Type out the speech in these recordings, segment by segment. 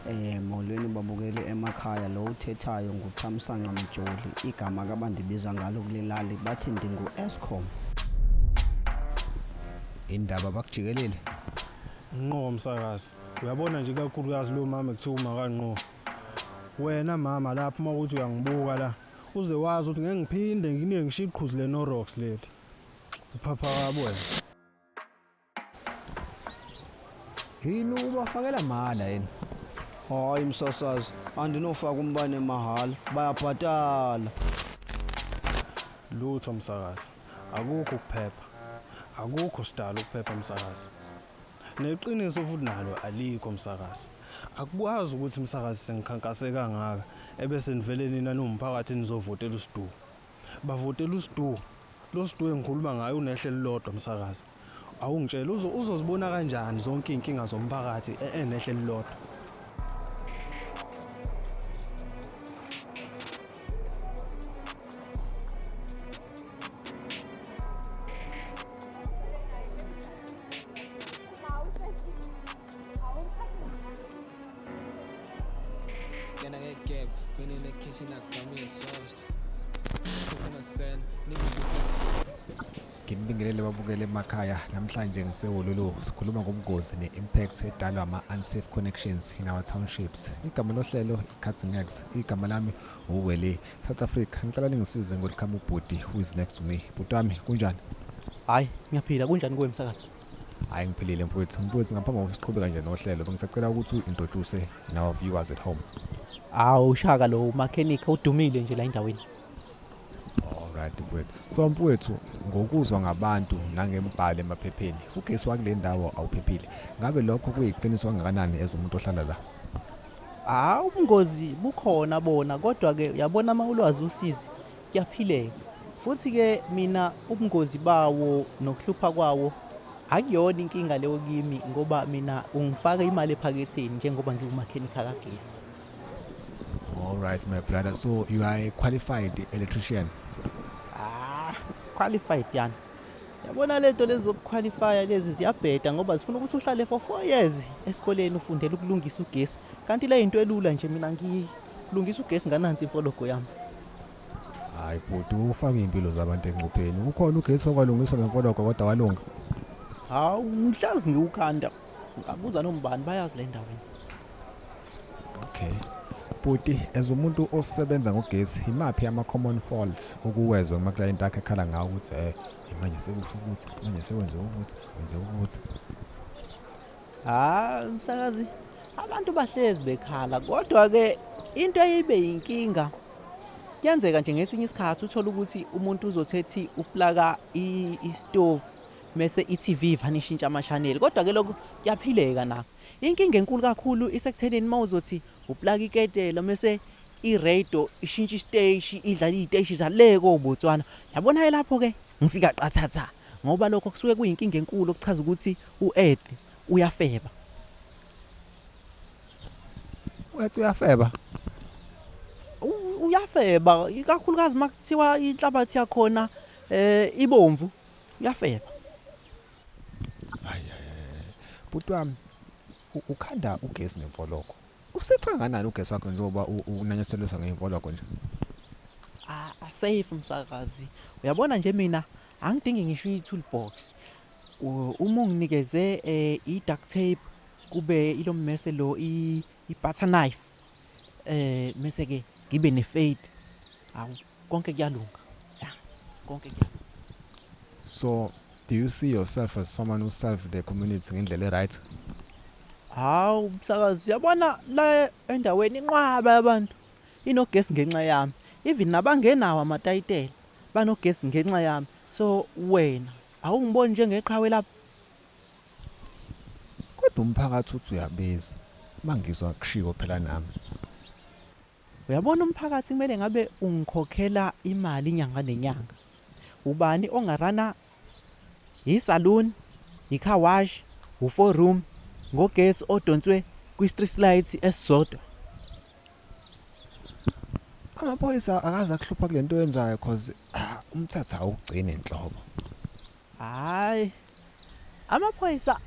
molweni babukele emakhaya lo uthethayo nguThamsanqa Mjoli igama kabandibiza ngalo kulelali bathi ndingu Eskom indaba bakujikelele Nqo msakazi uyabona nje kakhulukazi lo mama ekuthiwa makanqo wena mama lapha uma uthi uyangibuka la uze wazi ukuthi ngeke ngiphinde nginike ngishiqhuzu le Norox leli uphapha kabo wena yini ubafakela mahala yini hayi msasazi andinofaka umbane mahhala bayabhatala lutho msakazi akukho ukuphepha akukho sidalo ukuphepha msakazi neqiniso futhi nalo alikho msakazi akukwazi ukuthi msakazi sengikhankase kangaka ebese nivele nina nomphakathi nizovotela uSidu bavotela uSidu lo Sidu engikhuluma ngayo unehle lilodwa msakazi awungitshela uzozibona kanjani zonke inkinga zomphakathi enehle lilodwa Can I get kept? Been in the kitchen, I got me a sauce. Cooking my son, niggas Ngibingelele babukele emakhaya namhlanje ngisewololo sikhuluma ngomgozi neimpact edalwa ama-unsafe connections in our townships. Igama lohlelo iCutting X, igama lami uWele South Africa. Ngicela ningisize ngolikhama ubhuti who is next to me. Bhuti wami kunjani? Hayi ngiyaphila kunjani kuwe msakazi? Hayi ngiphilile mfowethu. Mfowethu ngaphambi kokuthi siqhubeka nje nohlelo bengisacela ukuthi uintroduce our viewers at home. Ushaka lo mechanic udumile nje la endaweni. Alright mfowethu. So mfowethu ngokuzwa ngabantu nangembhalo emaphepheni ugesi wakule ndawo awuphephile. Ngabe lokho kuyiqiniso kangakanani ezomuntu ohlala la? Ubungozi bukhona bona kodwa ke uyabona uma ulwazi usizi kuyaphileka. Futhi ke mina ubungozi bawo nokuhlupha kwawo akuyona inkinga leyo kimi ngoba mina ungifaka imali ephaketheni njengoba ngingumechanic akagesi. All right my brother, so you are a qualified electrician? Qualified yani. Yabona lento lezokuqualify lezi ziyabheda ngoba zifuna ukuthi uhlale for 4 years esikoleni ufundela ukulungisa ugesi. Kanti le into elula nje mina ngilungisa ugesi nganansi imfologo yami. Hayi bhuti ufaka impilo zabantu engcupheni. Ukhona ugesi okwalungiswa ngemfologo kodwa walunga? Mhlazi ngiukhanda. Ngabuza nombani bayazi le ndaweni. Okay. Bhuti as umuntu osebenza ngogesi imaphi ama common faults okuwezwa kuma client akhe ekhala ngawo ukuthi manje sekusho ukuthi manje sewenze ukuthi wenze ukuthi msakazi abantu bahlezi bekhala kodwa ke into eyibe inkinga kuyenzeka nje ngesinye isikhathi uthola ukuthi umuntu uzothethi uplaka i-stove mase i-TV ivanishintsha ama-channel kodwa ke lokho kuyaphileka nakho. Inkinga enkulu kakhulu isekuthenini mawuzothi uplaka iketela mase i-radio ishintsha isiteshi idlala iziteshi zaleko oBotswana. Yabona lapho ke ngifika qathatha ngoba lokho kusuke kuyinkinga enkulu okuchaza ukuthi uEd uyafeba. Wethu uyafeba? Uyafeba ikakhulukazi makuthiwa inhlabathi yakhona ibomvu uyafeba. Bhuti wami ukhanda ugesi ngemfoloko. Usepha kanani ugesi wakho njengoba unanyatheliswa ngemfoloko nje? Safe msakazi. Uyabona nje mina angidingi ngisho i-toolbox. Uma unginikeze i-duct tape kube ilo mmese lo i-butter knife mase ke ngibe ne-fade. Konke kuyalunga. Konke kuyalunga. So do you see yourself as someone who serve the community ngendlela right? Msakazi uyabona la endaweni inqwaba abantu inogesi ngenxa yami. Even nabangenawo amatayitela banogesi ngenxa yami. So wena awungiboni njengeqhawe lapha. Kodwa umphakathi uthi uyabeza. Mangizwa kushiwo phela nami. Uyabona umphakathi kumele ngabe ungikhokhela imali inyanga nenyanga. Ubani ongarana i-saloon, i-car wash, u4 room ngogesi odonswe kwi-street lights esizodwa. Amaphoyisa akaze akuhlupha kulento yenzayo because umthatha awugcina inhlobo. Amaphoyisa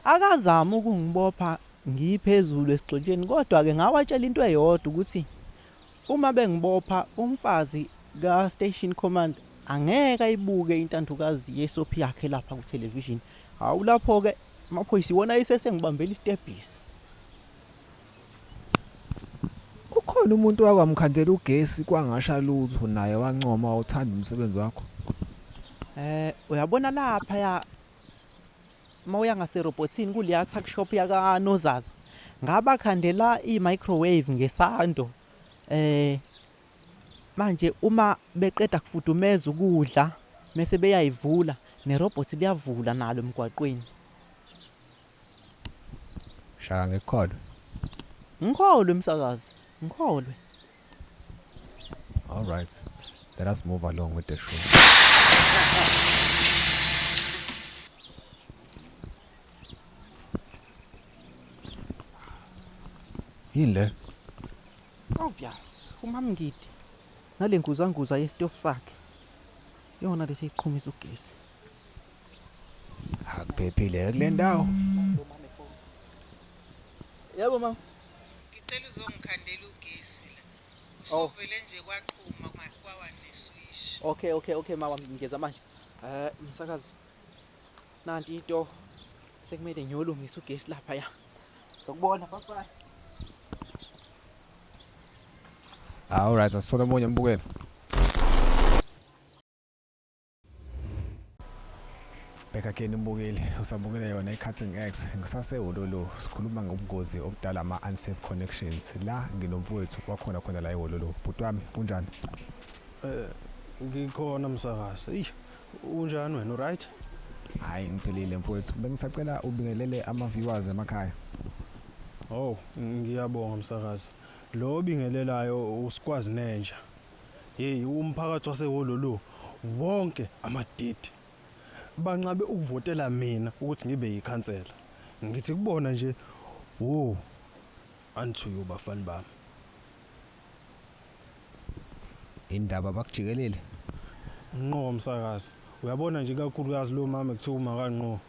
akazama ukungibopha ngiphezulu esigxotsheni kodwa ke ngawatshela into eyodwa ukuthi uma bengibopha umfazi ka station command angeke ayibuke intandokazi yesophi yakhe lapha ku television. Hawu lapho ke amaphoyisa iwona isesengibambela istebhisi. Ukhona umuntu wakwamkhandela ugesi kwangasha lutho naye wancoma uthanda umsebenzi wakho. Uyabona lapha ya mawuya ngase robotsini kuliya tuck shop yaka Nozaza ngaba khandela i-microwave ngesando. Manje uma beqeda kufudumeza ukudla mase beyayivula nerobot liyavula nalo emgwaqweni. Shaka ngekholwe. Ngikholwe umsakazi, ngikholwe. All right. Let us move along with the show. Yile. Obvious, umama ngidi. Nale nguzanguza yesitofu sakhe. Yona lesiqhumisa ugesi. Akuphephile kule ndawo. Yebo mama. Ngicela uzongikhandela ugesi la. Usovele nje kwaqhuma kwawa neswish. Okay mama ngiyeza manje. Msakazi. Nanti into sekumele ngiyolungisa ugesi lapha ya. Sokubona bye. All right, asithola omunye mbukeli. Beka kene mbukeli, usabukela yona iCutting X. Ngisasehhololo sikhuluma ngobungozi obudala ama-unsafe connections. La nginomfowethu wakhona la ehhololo. Bhuti wami kunjani? Ngikhona msakazi. Unjani wena, right? Hayi ngiphelile mfowethu. Bengisacela ubingelele ama-viewers emakhaya. Oh, ngiyabonga msakazi. Lo bingelelayo usikwazi nenja. Hey, umphakathi wasehhololo wonke amadidi banqabe ukuvotela mina ukuthi ngibe yikhansela. Ngithi kubona nje, wo, unto you bafana bami. Indaba bakujikelele. Nqo msakazi. Uyabona nje kakhulukazi lo mama ekuthiwa makanqo.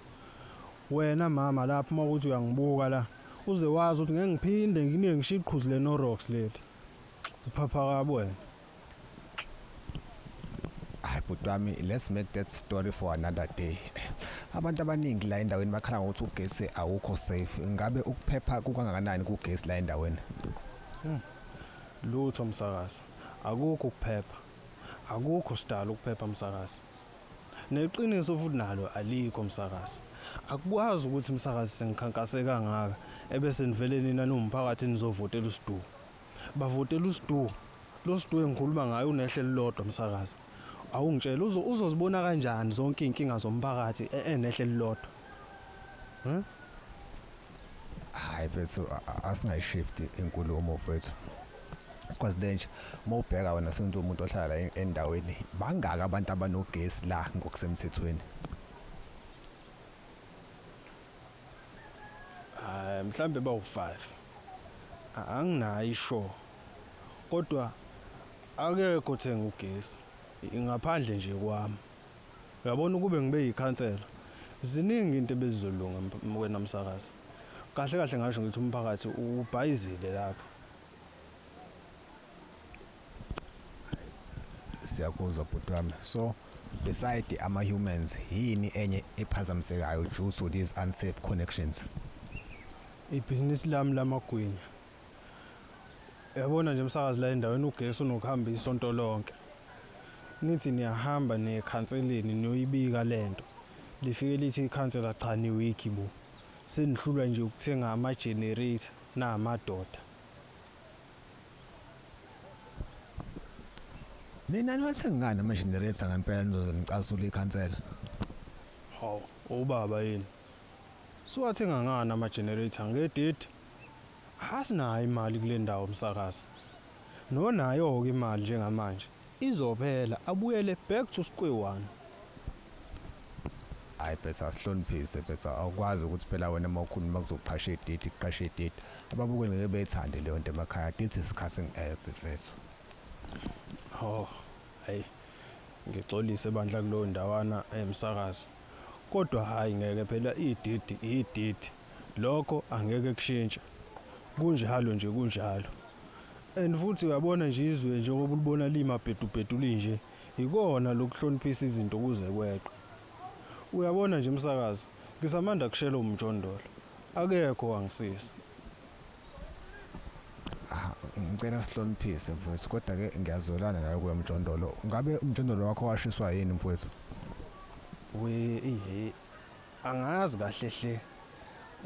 Wena mama lapha mawuthi uyangibuka la, uze wazi ukuthi ngeke ngiphinde ngishiye iqhuzu le Norox leli. Uphapha kabi wena. Hayi bhuti wami, let's make that story for another day. Abantu abaningi la endaweni bakhala ngokuthi ugesi awukho safe. Ngabe ukuphepha kukangakanani kugesi la endaweni? Lutho msakazi. Akukho ukuphepha. Akukho sidala ukuphepha msakazi. Neqiniso futhi nalo alikho msakazi. Akukwazi ukuthi msakazi sengikhankase kangaka ebese nivele nina nomphakathi nizovotela uSidu. Bavotela uSidu. Lo Sidu engikhuluma ngayo unehlelo lodwa msakazi. Awungitshela uzozibona kanjani zonke inkinga zomphakathi enehlelo lodwa? Hayi mfethu asingayishift inkulumo mfethu. Sikwazi nje mawubheka wena senzo umuntu ohlala la endaweni bangaka abantu abanogesi la ngokusemthethweni. Mhlambe bawu5. Anginayo isho. Kodwa akekho othenga ugesi. Ingaphandle nje kwami. Uyabona ukube ngibe yikhansela. Ziningi into ebezizolunga wena msakazi. Kahle kahle ngasho ngithi umphakathi ubhayizile lapho. Siyakuzwa bhuti wami. So beside ama-humans yini enye ephazamisekayo due to these unsafe connections? Ibhizinisi lami lamagwinya. Yabona nje msakazi la endaweni ugesi unokuhamba isonto lonke. Nithi niyahamba nekhanseleni niyoyibika lento. Lifike lithi ikhansela cha ni week bo. Senihlulwa nje ukuthenga ama generator namadoda. Nina niwathenga ngani ama-generator ngempela nizoze nicasula ikhansela? Hawu, ubaba yini. Siwathenga ngani ama-generator ngedidi? Asinayo imali kule ndawo msakazi. Nonayo-ke imali njengamanje. Izophela abuyele back to square one. Hayi bese asihloniphise bese awukwazi ukuthi phela wena mawukhuluma kuzoqhasha idate iqhasha idate. Ababukeli ngeke beyithande leyo nto emakhaya. This is Cutting X mfethu. Oh, hey. Ngixolise bandla kulo ndawana emsakazi. Kodwa hayi ngeke phela ididi lokho angeke kushintshe kunjalo nje kunjalo and futhi uyabona nje izwe njengoba ulibona lima bhedubhedu linje ikona lokuhloniphisa izinto kuze kweqe uyabona nje umsakazi ngisamanda kushela umjondolo akekho wangisiza ngicela sihloniphise mfowethu kodwa ke ngiyazolana nawe kwemjondolo ngabe umjondolo wakho washiswa yini mfowethu angazi kahle hle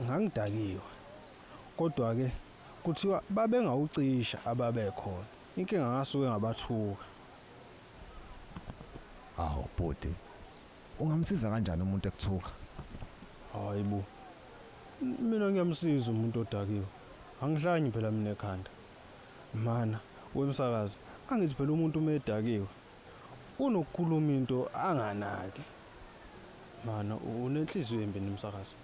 ngangidakiwe kodwa ke kuthiwa babengawucisha ababekhona inkinga ngasuke ngabathuka awu bhuti ungamsiza kanjani umuntu ekuthuka hayibo mina ngiyamsiza umuntu odakiwe angihlanyi phela mina ekhanda mana wemsakazi angithi phela umuntu umedakiwe unokukhuluma into anganaki mana unenhliziyo embi nomsakazi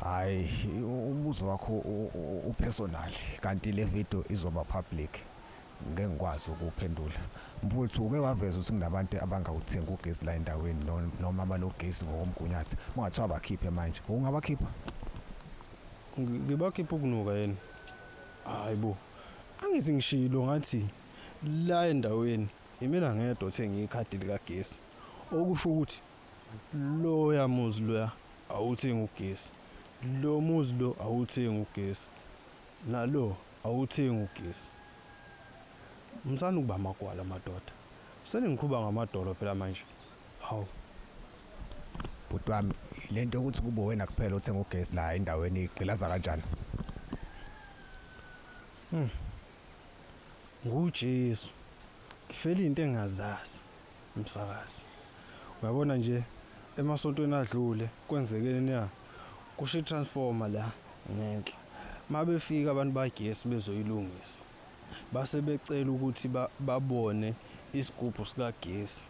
hayi umbuzo wakho upersonal kanti le video izoba public ngeke ngikwazi ukuphendula mfowethu uke waveza ukuthi kunabantu abangawuthenga ugesi la endaweni noma abanogesi ngokomgunyathi ungathiwa bakhiphe manje ungabakhipha ngibakhipha ukunuka yini hayibo angithi ngishilo ngathi la endaweni imina ngedwa othenga ikhadi likagesi okusho ukuthi lo yamuzi lo awuthenga ugesi lo muzi lo awuthenga ugesi nalo awuthenga ugesi msana ukuba magwala amadoda seningiqhuba ngamadolo phela manje hawu bhuti wami lento ukuthi kube wena kuphela othenga ugesi la endaweni igqilaza kanjani nguJesu ngifela into engazazi umsakazi uyabona nje emasontweni adlule kwenzekeni ya kusho itransformer la ngenhla mabefika abantu bagesi bezoyilungisa base becela ukuthi babone isigubhu sikagesi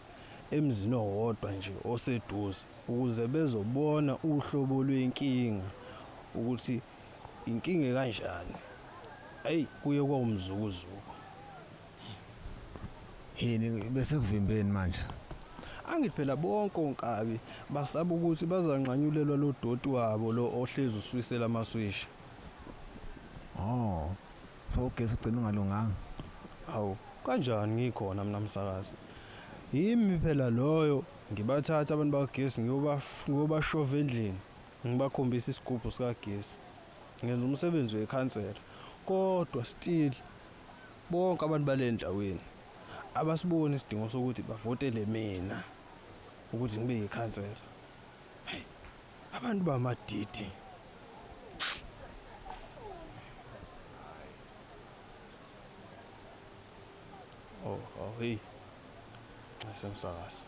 emzini owodwa nje oseduze ukuze bezobona uhlobo lwenkinga ukuthi inkinga kanjani hey kuye kwawumzukuzuku yini bese kuvimbeni manje angithi phela bonke onkabi basaba ukuthi bazanqanyulelwa lo doti wabo lo ohlezi uswisela amaswishi so ugesi ugcina ungalunganga hawu kanjani ngikhona mina msakazi yimi phela loyo ngibathatha abantu bagesi ngiyobashova endlini ngibakhombisa isigubhu sikagesi ngenza umsebenzi wekhansela kodwa still bonke abantu balendaweni abasiboni isidingo sokuthi bavotele mina ukuthi ngibe yikhansela hey abantu bamadidi hey asemsakazi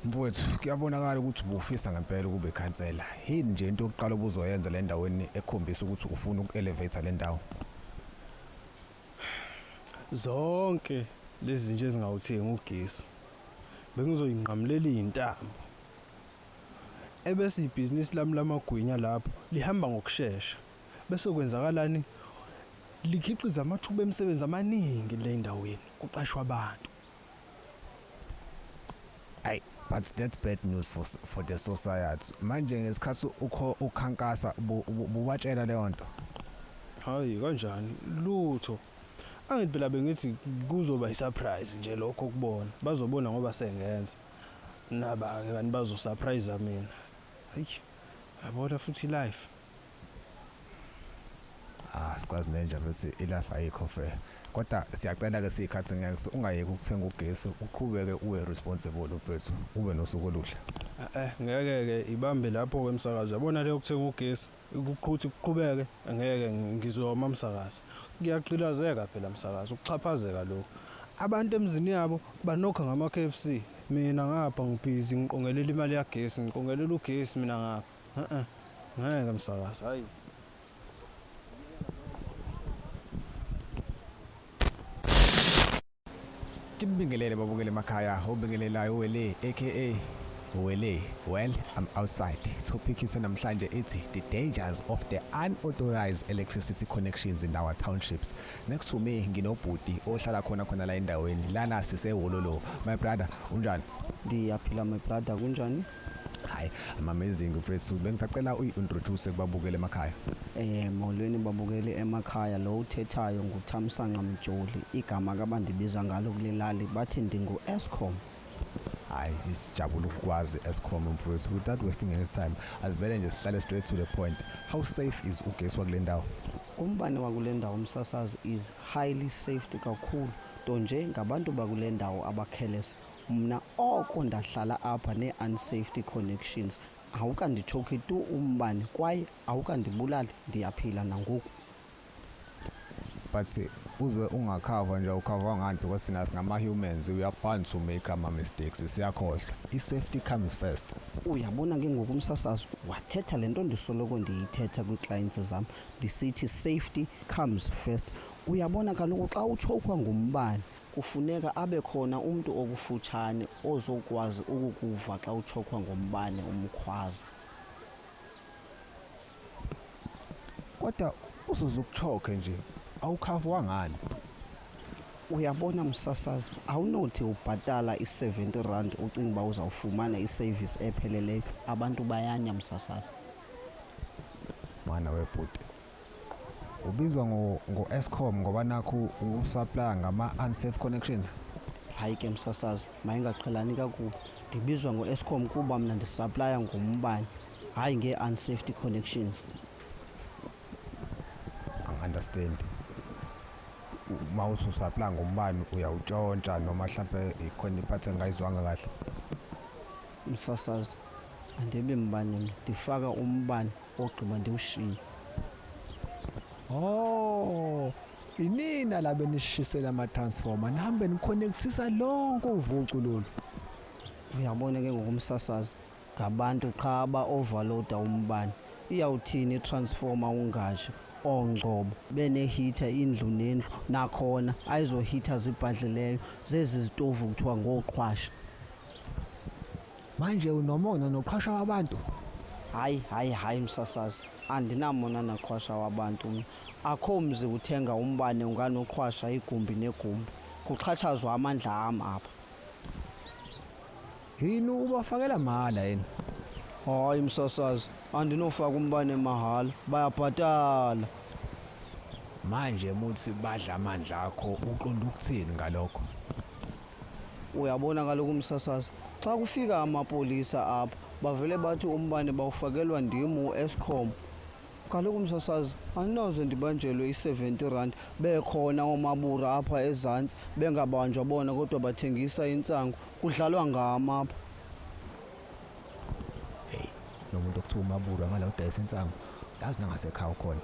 mfowethu kuyabonakala ukuthi ubufisa ngempela kube ikhansela yini nje into yokuqala obuzoyenza le ndaweni ekhombisa ukuthi ufuna uku-elevator le ndawo zonke lezi zinto ezingawuthenga ugesi bengizoyinqamulela izintambo ebese ibhizinisi lami lamagwinya lapho lihamba ngokusheshsha bese kwenzakalani likhiqiza amathuba emisebenzi amaningi le ndaweni kuqashwa abantu Ay, but that's bad news for the society manje ngesikhathi ukhankasa bubatshela leyo nto hayi kanjani lutho angithi phela bengithi kuzoba isurprise nje lokho kubona bazobona ngoba sengenza naba ke kanti bazo surprise mina hayi yabona futhi life sikwazi nenja bese ilife ayikho fair kodwa siyacela ke sikhathi ngeke ungayeki ukuthenga ugesi uqhubeke uwe responsible mfethu ube nosuku oluhle ngeke ke ibambe lapho kwemsakazo yabona le ukuthenga ugesi ukuqhuthi kuqhubeke ngeke ngizoma umsakazo kuyaqilazeka phela umsakazo ukuxhaphazeka lokho abantu emzini yabo banokha ngama KFC mina ngapha ngibhizi ngiqongelela imali yagesi ngiqongelela ugesi mina ngapha ngeke umsakazo hayi Kibingelele babukele emakhaya obingelelayo wele aka wele well I'm outside topic is namhlanje ethi the dangers of the unauthorized electricity connections in our townships next to me nginobhuti ohlala khona la endaweni lana sisehhololo my brother unjani Ngiyaphila my brother kunjani Hayi, amazing mfethu. Bengisacela uyi-introduce kubabukeli emakhaya. Molweni babukeli emakhaya, lo uthethayo nguThamsanqa Mjoli, igama kabandibiza ngalo kulelali bathi ndingu-Eskom. Hayi, isijabula ukukwazi Eskom mfethu. Without wasting any time, asivele nje sihlale straight to the point. How safe is ugesi wakule ndawo? Umbane wakule ndawo umsasazi is highly safe kakhulu, nto nje ngabantu bakule ndawo abakhelesa. Mna oko ndahlala apha ne-unsafety connections awukandithoki tu umbane kwaye awukandibulali, ndiyaphila nangoku. But uzwe ungakhava nje ukhava ngani because thina singama-humans, we are bound to make ama-mistakes, siyakhohlwa. I-safety comes first. Uyabona ke ngoku umsasazi wathetha le nto ndisoloko ndiyithetha kwii-clients zam ndisithi safety comes first. Uyabona kaloku xa utshowukwa ngumbane kufuneka abe khona umntu okufutshane ozokwazi ukukuva xa utshowukwa ngombane umkhwaza. Kodwa usuzukuchoke nje, awukhavwa ngani? Uyabona msasazi, awunothi ubhatala i-R70 ucinga uba uzawufumana i-service epheleleyo. Abantu bayanya msasazi. Mana webhuti, ubizwa ngo-Eskom ngoba nakho usupply ngama-unsafe connections. Hayi ke msasazi, mayingaqhelani kakubi. Ndibizwa ngo-Eskom kuba mna ndisaplaya ngombane, hayi ngee-unsafety connections. Angi-understand. Uma uthi usupply ngombani uyawutshontsha noma mhlawumbe ikhona iphathi engayizwanga kahle? Msasazi, andibe mbane, ndifaka umbane ogqiba ndiwushiye. Oh, inina la benishisela ama-transformer nihambe nikhonekthisa lonke uvucu lolu. Uyabona ke ngokumsasazi, ngabantu qha aba-overloada umbane. Iyawuthini i-transformer ungasho ongcobo benehitha indlu nendlu, nakhona ayizohitha zibhadlileyo zezi zitovu kuthiwa ngoqhwasha. Manje unomona noqhasha wabantu? Hayi msasazi, andinamona naqhwasha wabantu mna. Akho mzi uthenga umbane unganoqhwasha igumbi negumbi, kuxhatshazwa amandla am apha. Yini ubafakela mahala yini? Hayi msasazi, andinofaka umbane mahala, bayabhatala. Manje muthi badla amandla akho uqonda ukuthini ngalokho? Uyabona kaloku umsasazi, xa kufika amapolisa apha bavele bathi umbane bawufakelwa ndim u-Eskom. Kaloku msasazi, andinoze ndibanjelwe i-R70 bekhona oomabura apha ezantsi bengabanjwa bona kodwa bathengisa intsangu, kudlalwa ngam apha. Hey, lo muntu okuthiwa umabura ngala udayisa intsangu, yazi nangasekhaya ukhona.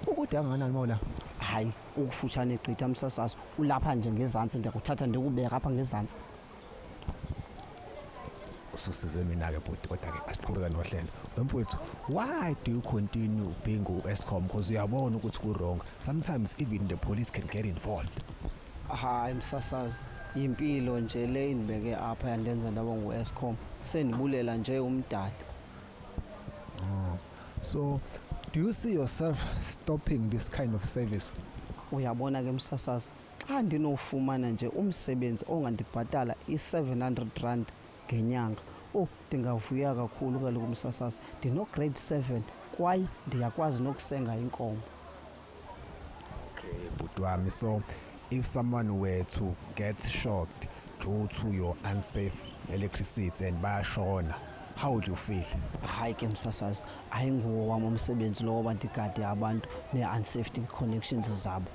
Ukude anganani mola? Hayi, ukufutshane gqitha msasazi, ulapha nje ngezantsi, ndiyakuthatha ndikubeka apha ngezantsi. Ususize mina-ke bhuti, kodwa-ke asiqhubeke nohlelo. Mfowethu, why do you continue being u-Eskom? Because uyabona ukuthi ku-wrong. Sometimes even the police can get involved. Hayi msasazi, impilo nje le indibeke apha yandenza ndaba ngu-Eskom. Sendibulela nje umdala. So, do you see yourself stopping this kind of service? Uyabona ke msasazi, xa ndinofumana nje umsebenzi ongandibhatala i-R700 ngenyanga, ndingavuya kakhulu kaloku msasazi. Ndino-grade 7 kwaye ndiyakwazi nokusenga inkomo. Okay, bhuti wami, so if someone were to get shocked due to your unsafe electricity and bayashona, how would you feel? Hayi ke msasazi, ayinguwo wami umsebenzi lo woba ndigade abantu ne-unsafety connections zabo.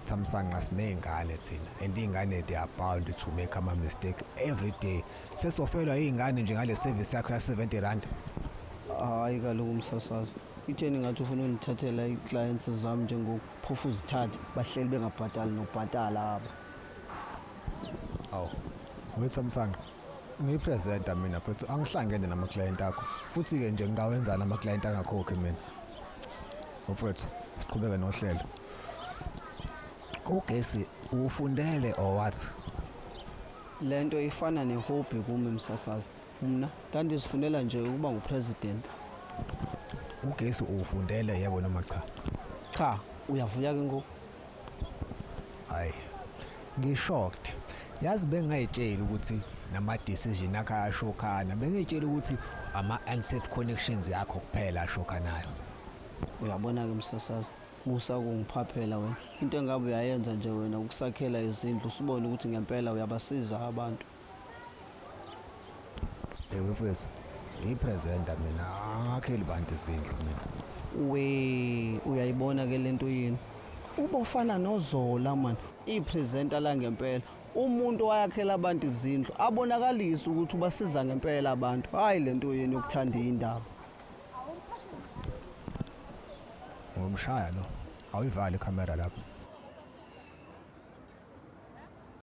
Thamsanqa siney'ngane thina, and iy'ngane they are bound to make ama-mistake every day. Sesofelwa iy'ngane nje ngale service yakho ya-R70. Hayi kaloku msasazi, itheni ngathi ufuna undithathela ii-clients zam njengophofu zithathe bahleli bengabhatali nokubhatala aba. Awu, wethamsanqa, ngiyipresenta mina but angihlangene nama-client akho, futhi-ke nje ngingawenzani ama-client angakhokhi mina. Mfowethu, siqhubeke nohlelo. Ugesi ufundele or what? Le nto ifana ne-hobby kumi msasazi. Mna ndandizifundela nje ukuba ngupresident. Ugesi ufundele yebo noma cha? Cha, uyavuya ke ngoku? Hayi, ngishocked. Yazi bengayitsheli ukuthi nama-decision akho ayashokhana bengitshela ukuthi ama-unsafe connections yakho kuphela ashokhanayo. Uyabona-ke Msasazi, musa kungiphaphela wena. Into engabe uyayenza nje wena ukusakhela izindlu usibone ukuthi ngempela uyabasiza abantu. Mfowethu ngiyipresenta mina angakheli bantu izindlu mina. Uyayibona-ke lento yini? Ubofana noZola man, ipresenta la ngempela. Umuntu wayakhela abantu izindlu abonakalisa ukuthi ubasiza ngempela abantu, hayi lento yini yokuthanda indaba. Ngomshaya lo awuyivali ikhamera lapho.